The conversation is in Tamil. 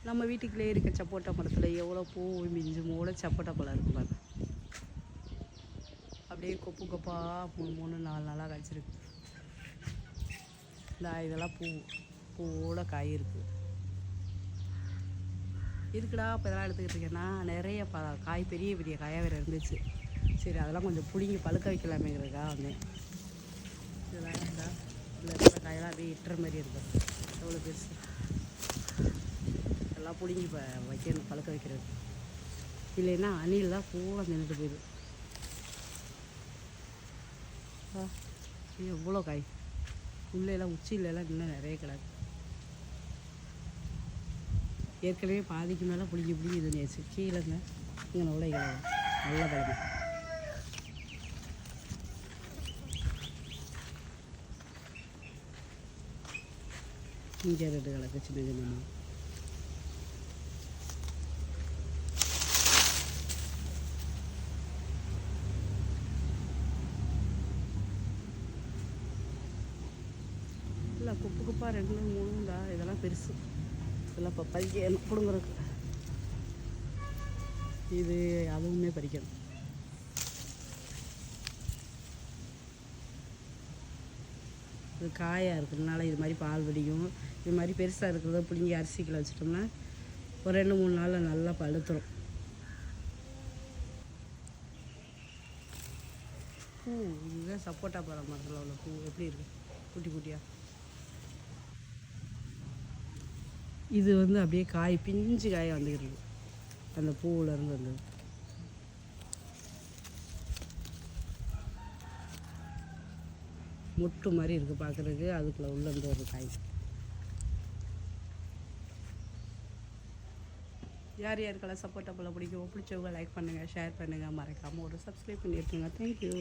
நம்ம வீட்டுக்குள்ளே இருக்க சப்போட்டா மரத்தில் எவ்வளோ பூ மிஞ்சு மூட சப்போட்டா பழம் இருக்கு பாருங்க. அப்படியே கொப்பு கொப்பாக 3 4 நாளாக காய்ச்சிருக்கு. இதெல்லாம் பூவோட காய் இருக்குது. இருக்குடா இப்போ இதெல்லாம் எடுத்துக்கிட்டு இருக்கேன்னா நிறைய காய் பெரிய பெரிய காயாக வேறு இருந்துச்சு. சரி அதெல்லாம் கொஞ்சம் பிடிங்கி பழுக்க வைக்கலாமேங்கிறதுக்காக வந்தேன். இதெல்லாம் இருந்தால் இல்லை காயெல்லாம் அப்படியே இட்டுற மாதிரி இருக்கும். எவ்வளோ பெருசு எல்லாம் பிடிங்கி இப்போ வைக்கணும் பழுக்க வைக்கிறது. இல்லைன்னா அணில் தான் பூரா நின்றுட்டு போயிடுது. எவ்வளோ காய் உள்ளேலாம் உச்சியிலலாம் இன்னும் நிறைய கிடக்கு. ஏற்கனவே பாதிக்கு மேலே பிடிங்கி இது நேச்சு கீழேங்க இங்கே உள்ள நல்ல பழம். இங்கே 2 கிடக்கு சின்ன சின்னமாக. இல்லை குப்பு குப்பாக 2 3 தான். இதெல்லாம் பெருசு. இதெல்லாம் இப்போ பறிக்கணும் பிடுங்குறதுக்கு. இது அதுவுமே பறிக்கணும். இது காயாக இருக்கிறதுனால இது மாதிரி பால் வடியும். இது மாதிரி பெருசாக இருக்கிறத பிடிங்கி அரிசிக்கில் வச்சிட்டோம்னா ஒரு 2 3 நாளில் நல்லா பழுத்துரும். பூ இதுதான் சப்போட்டா பழம் மரத்தில் உள்ள பூ எப்படி இருக்குது குட்டி குட்டியாக. இது வந்து அப்படியே காய் பிஞ்சு காயாக வந்துக்கிறது அந்த பூவிலேருந்து வந்தது. முட்டு மாதிரி இருக்குது பார்க்குறதுக்கு. அதுக்குள்ளே உள்ளேருந்து ஒரு காய். யார் யாருக்கெல்லாம் சப்போட்டா பழம் பிடிக்கும் பிடிச்சவங்க லைக் பண்ணுங்கள், ஷேர் பண்ணுங்கள், மறக்காமல் ஒரு சப்ஸ்கிரைப் பண்ணியிருக்கேங்க. தேங்க்யூ.